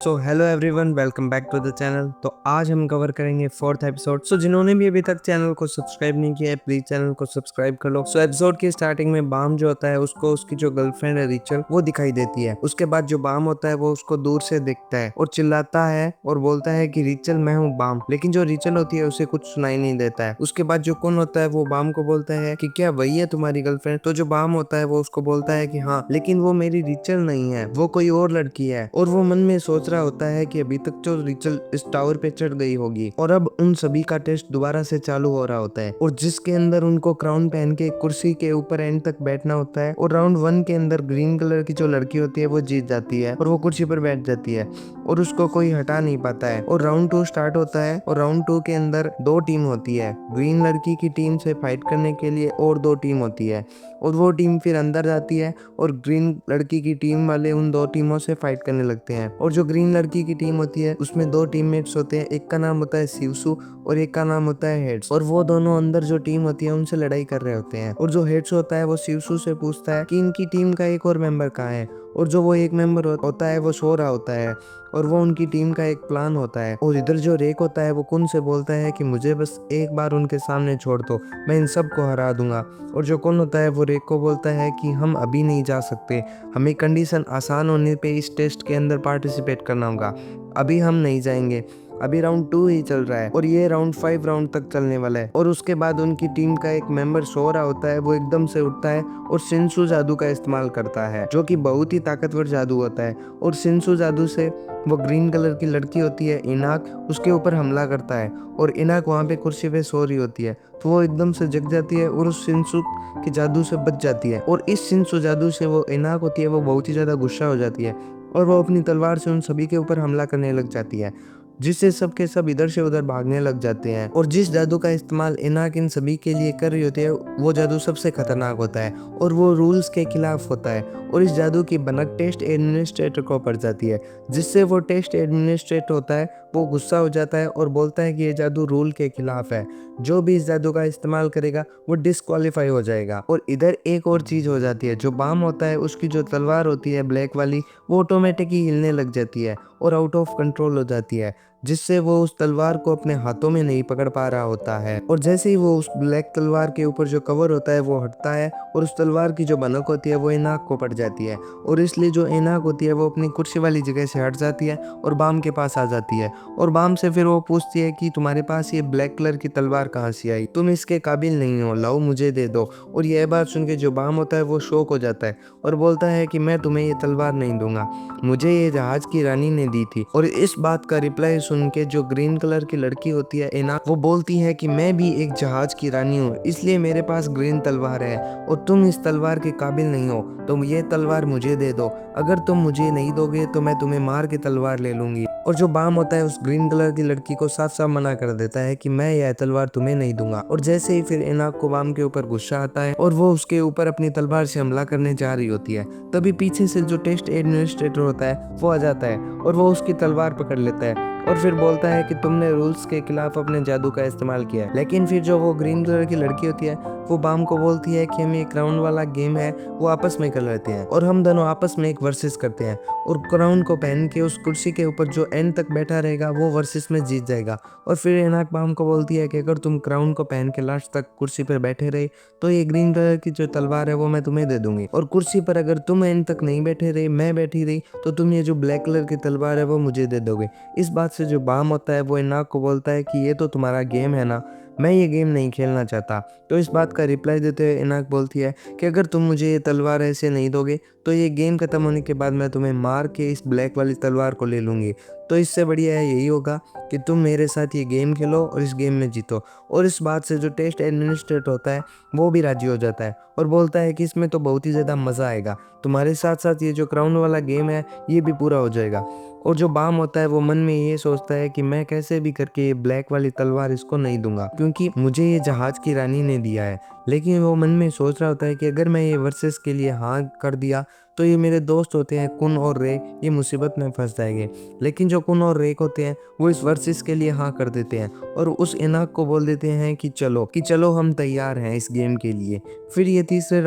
So hello everyone, welcome back to the channel. तो आज हम कवर करेंगे फोर्थ एपिसोड। सो जिन्होंने भी अभी तक चैनल को सब्सक्राइब नहीं किया है, प्लीज चैनल को सब्सक्राइब कर लो। सो एपिसोड की स्टार्टिंग में बाम जो होता है उसको उसकी जो गर्लफ्रेंड है रिचल वो दिखाई देती है। उसके बाद जो बाम होता है वो उसको दूर से दिखता है और चिल्लाता है और बोलता है कि रिचल मैं हूँ बाम। लेकिन जो रिचल होती है उसे कुछ सुनाई नहीं देता है। उसके बाद जो कुन होता है वो बाम को बोलता है कि क्या वही है तुम्हारी गर्लफ्रेंड। तो जो बाम होता है वो उसको बोलता है कि हाँ, लेकिन वो मेरी रिचल नहीं है, वो कोई और लड़की है। और वो मन में सोच रहा होता है कि अभी तक जो रिचल इस टावर पे चढ़ गई होगी और अब उन सभी का टेस्ट दोबारा से चालू हो रहा होता है और जिसके अंदर उनको क्राउन पहन के कुर्सी के ऊपर एंड तक बैठना होता है। और राउंड 1 के अंदर ग्रीन कलर की जो लड़की होती है वो जीत जाती है और वो कुर्सी पर बैठ जाती है और उसको कोई हटा नहीं पाता है। और राउंड 2 स्टार्ट होता है और राउंड 2 के अंदर 2 टीम होती है। ग्रीन लड़की की टीम से फाइट करने के लिए और 2 टीम होती है और वो टीम फिर अंदर जाती है और ग्रीन लड़की की टीम वाले उन 2 टीमों से फाइट करने लगते हैं। और जो ग्रीन लड़की की टीम होती है उसमें 2 टीममेट्स होते हैं, एक का नाम होता है शिवसु और एक का नाम होता है हेड्स। और वो दोनों अंदर जो टीम होती है उनसे लड़ाई कर रहे होते हैं। और जो हेड्स होता है वो शिवसु से पूछता है कि इनकी टीम का एक और मेंबर कहाँ है। और जो वो एक मेंबर होता है वो सो रहा होता है और वो उनकी टीम का एक प्लान होता है। और इधर जो रेक होता है वो कुन से बोलता है कि मुझे बस एक बार उनके सामने छोड़ दो, मैं इन सबको हरा दूंगा। और जो कुन होता है वो रेक को बोलता है कि हम अभी नहीं जा सकते, हमें कंडीशन आसान होने पे इस टेस्ट के अंदर पार्टिसिपेट करना होगा, अभी हम नहीं जाएंगे, अभी राउंड 2 ही चल रहा है और ये राउंड 5 राउंड तक चलने वाला है। और उसके बाद उनकी टीम का एक मेंबर सो रहा होता है, वो एकदम से उठता है और सिंसु जादू का इस्तेमाल करता है जो कि बहुत ही ताकतवर जादू होता है। और सिंसु जादू से वो ग्रीन कलर की लड़की होती है इनाक, उसके ऊपर हमला करता है और इनाक वहाँ पे कुर्सी पे सो रही होती है। तो वो एकदम से जग जाती है और उस सिंसु के जादू से बच जाती है। और इस सिंसु जादू से वो इनाक होती है वो बहुत ही ज्यादा गुस्सा हो जाती है और वो अपनी तलवार से उन सभी के ऊपर हमला करने लग जाती है, जिससे सबके सब इधर से उधर भागने लग जाते हैं। और जिस जादू का इस्तेमाल इनाक इन सभी के लिए कर रही होती है वो जादू सबसे खतरनाक होता है और वो रूल्स के खिलाफ होता है। और इस जादू की भनक टेस्ट एडमिनिस्ट्रेटर को पड़ जाती है, जिससे वो टेस्ट एडमिनिस्ट्रेटर होता है वो गुस्सा हो जाता है और बोलता है कि ये जादू रूल के खिलाफ है, जो भी इस जादू का इस्तेमाल करेगा वो डिस्क्वालीफाई हो जाएगा। और इधर एक और चीज हो जाती है, जो बाम होता है उसकी जो तलवार होती है ब्लैक वाली वो ऑटोमेटिक ही हिलने लग जाती है और आउट ऑफ कंट्रोल हो जाती है, जिससे वो उस तलवार को अपने हाथों में नहीं पकड़ पा रहा होता है। और जैसे ही वो उस ब्लैक तलवार के ऊपर जो कवर होता है वो हटता है और उस तलवार की जो बनक होती है वो इनाक को पड़ जाती है। और इसलिए जो इनाक होती है वो अपनी कुर्सी वाली जगह से हट जाती है और बाम के पास आ जाती है। और बाम से फिर वो पूछती है कि तुम्हारे पास ये ब्लैक कलर की तलवार कहाँ से आई, तुम इसके काबिल नहीं हो, लाओ मुझे दे दो। और यह बात सुन के जो बाम होता है वो शॉक हो जाता है और बोलता है कि मैं तुम्हें ये तलवार नहीं दूंगा, मुझे ये जहाज की रानी ने दी थी। और इस बात का रिप्लाई सुन के जो ग्रीन कलर की लड़की होती है इना, वो बोलती है कि मैं भी एक जहाज की रानी हूँ, इसलिए मेरे पास ग्रीन तलवार है और तुम इस तलवार के काबिल नहीं हो, तो ये तलवार मुझे दे दो, अगर तुम मुझे नहीं दोगे तो मैं तुम्हें मार के तलवार ले लूंगी। और जो बाम होता है उस ग्रीन कलर की लड़की को साफ साफ मना कर देता है कि मैं यह तलवार तुम्हें नहीं दूंगा। और जैसे ही फिर इनाक को बाम के ऊपर गुस्सा आता है और वो उसके ऊपर अपनी तलवार से हमला करने जा रही होती है, तभी पीछे से जो टेस्ट एडमिनिस्ट्रेटर होता है वो आ जाता है और वो उसकी तलवार पकड़ लेता है और फिर बोलता है कि तुमने रूल्स के खिलाफ अपने जादू का इस्तेमाल किया है। लेकिन फिर जो वो ग्रीन कलर की लड़की होती है वो बाम को बोलती है कि हम ये क्राउन वाला गेम है वो आपस में कर लेते हैं और हम दोनों आपस में एक वर्सेस करते हैं और क्राउन को पहन के उस कुर्सी के ऊपर जो एंड तक बैठा रहेगा वो वर्सेस में जीत जाएगा। और फिर इनाक बाम को बोलती है कि अगर तुम क्राउन को पहन के लास्ट तक कुर्सी पर बैठे रहे तो ये ग्रीन कलर की जो तलवार है वो मैं तुम्हें दे दूंगी, और कुर्सी पर अगर तुम एंड तक नहीं बैठे रहे, मैं बैठी रही, तो तुम ये जो ब्लैक कलर की तलवार है वो मुझे दे दोगे। इस बात से जो बाम होता है वो इनाक को बोलता है कि ये तो तुम्हारा गेम है ना, मैं ये गेम नहीं खेलना चाहता। तो इस बात का रिप्लाई देते हुए इनाक बोलती है कि अगर तुम मुझे ये तलवार ऐसे नहीं दोगे तो ये गेम खत्म होने के बाद मैं तुम्हें मार के इस ब्लैक वाली तलवार को ले लूंगी। तो इससे बढ़िया है यही होगा कि तुम मेरे साथ ये गेम खेलो और इस गेम में जीतो। और इस बात से जो टेस्ट एडमिनिस्ट्रेटर होता है वो भी राजी हो जाता है और बोलता है कि इसमें तो बहुत ही ज़्यादा मज़ा आएगा, तुम्हारे साथ साथ ये जो क्राउन वाला गेम है ये भी पूरा हो जाएगा। और जो बाम होता है वो मन में ये सोचता है कि मैं कैसे भी करके ये ब्लैक वाली तलवार इसको नहीं दूंगा, क्योंकि मुझे ये जहाज की रानी ने दिया है। लेकिन वो मन में सोच रहा होता है कि अगर मैं ये वर्सेस के लिए हाँ कर दिया तो ये मेरे दोस्त होते हैं कुन और रे, ये मुसीबत में फंस जाएंगे। लेकिन जो कुन और रेक होते हैं वो इस वर्सेस के लिए हाँ कर देते हैं और उस इनाक को बोल देते हैं कि चलो हम तैयार हैं इस गेम के लिए। फिर ये तीसरे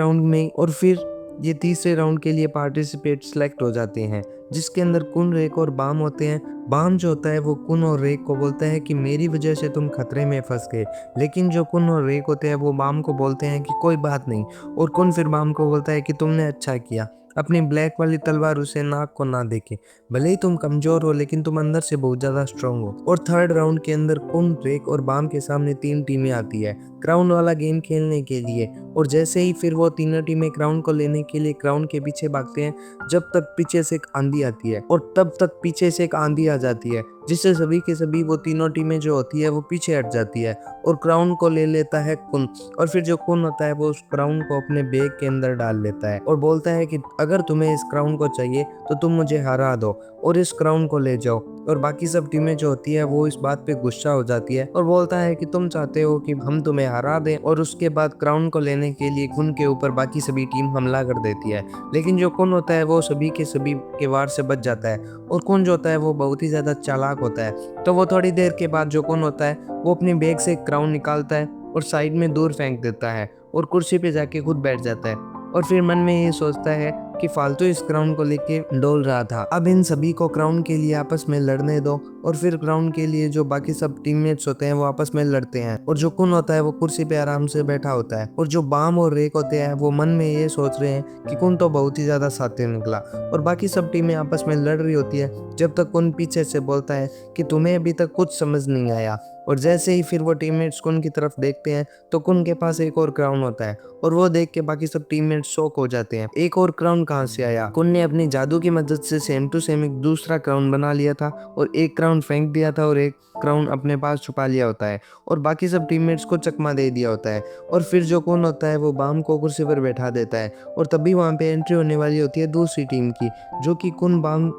राउंड के लिए पार्टिसिपेट सेलेक्ट हो जाते हैं। जिसके अंदर कुन, रेक और बाम होते हैं। बाम जो होता है वो कुन और रेक को बोलता है कि मेरी वजह से तुम खतरे में फंस गए, लेकिन जो कुन और रेक होते हैं वो बाम को बोलते हैं कि कोई बात नहीं, और कुन फिर बाम को बोलता है कि तुमने अच्छा किया, अपनी ब्लैक वाली तलवार उसे नाक को ना देके, भले ही तुम कमजोर हो लेकिन तुम अंदर से बहुत ज्यादा स्ट्रांग हो। और थर्ड राउंड के अंदर कुन, रेक और बाम के सामने 3 टीमें आती है क्राउन वाला गेम खेलने के लिए। और जैसे ही फिर वो तीनों टीमें क्राउन को लेने के लिए क्राउन के पीछे भागते हैं, जब तक पीछे से एक आंधी आती है, और तब तक पीछे से एक आंधी आ जाती है, जिससे सभी के सभी वो तीनों टीमें जो होती है वो पीछे हट जाती है, और क्राउन को ले लेता है कुन। और फिर जो कुन होता है वो उस क्राउन को अपने बैग के अंदर डाल लेता है और बोलता है कि अगर तुम्हें इस क्राउन को चाहिए तो तुम मुझे हरा दो और इस क्राउन को ले जाओ। और बाकी सब टीमें जो होती है वो इस बात पे गुस्सा हो जाती है और बोलता है कि तुम चाहते हो कि हम तुम्हें हरा दें, और उसके बाद क्राउन को लेने के लिए कुन के ऊपर बाकी सभी टीम हमला कर देती है। लेकिन जो कुन होता है वो सभी के सभी के वार से बच जाता है, और कुन जो होता है वो बहुत ही ज्यादा चालाक होता है। तो वो थोड़ी देर के बाद जो कुन होता है वो अपनी बैग से एक क्राउन निकालता है और साइड में दूर फेंक देता है और कुर्सी पे जाके खुद बैठ जाता है, और फिर मन में ये सोचता है कि फालतू इस क्राउन को लेके डोल रहा था, अब इन सभी को क्राउन के लिए आपस में लड़ने दो। और फिर क्राउन के लिए जो बाकी सब टीममेट्स होते हैं वो आपस में लड़ते हैं, और जो कुन होता है वो कुर्सी पे आराम से बैठा होता है, और जो बाम और रेक होते हैं वो मन में ये सोच रहे हैं कि कुन तो बहुत ही ज्यादा साथी निकला। और बाकी सब टीमें आपस में लड़ रही होती है, जब तक कुन पीछे से बोलता है कि तुम्हें अभी तक कुछ समझ नहीं आया। और जैसे ही फिर वो टीममेट्स कुन की तरफ देखते हैं तो कुन के पास एक और क्राउन होता है, और वो देख के बाकी सब टीममेट्स शॉक हो जाते हैं। एक और क्राउन कहाँ से आया? कुन ने अपनी जादू की मदद से सेम टू सेम एक दूसरा क्राउन बना लिया था, और एक क्राउन फेंक दिया था और एक क्राउन अपने पास छुपा लिया होता है, और बाकी सब टीममेट्स को चकमा दे दिया होता है। और फिर जो कुन होता है वो बाम को कुर्सी पर बैठा देता है, और तभी वहाँ पे एंट्री होने वाली होती है दूसरी टीम की, जो कि कुन, बाम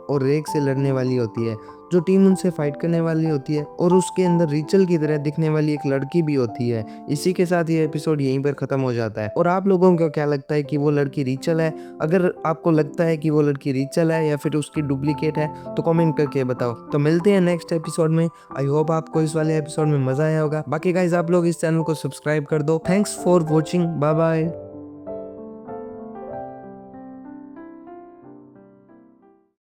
और रेक से लड़ने वाली होती है। जो टीम उनसे फाइट करने वाली होती है, और उसके अंदर रिचल की तरह दिखने वाली एक लड़की भी होती है। इसी के साथ ये एपिसोड यहीं पर खत्म हो जाता है। और आप लोगों को क्या लगता है कि वो लड़की रिचल है? अगर आपको लगता है कि वो लड़की रिचल है या फिर उसकी डुप्लीकेट है तो कमेंट करके बताओ। तो मिलते हैं नेक्स्ट एपिसोड में। आई होप आपको इस वाले एपिसोड में मजा आया होगा। बाकी गाइज आप लोग इस चैनल को सब्सक्राइब कर दो। Thanks for watching, bye bye.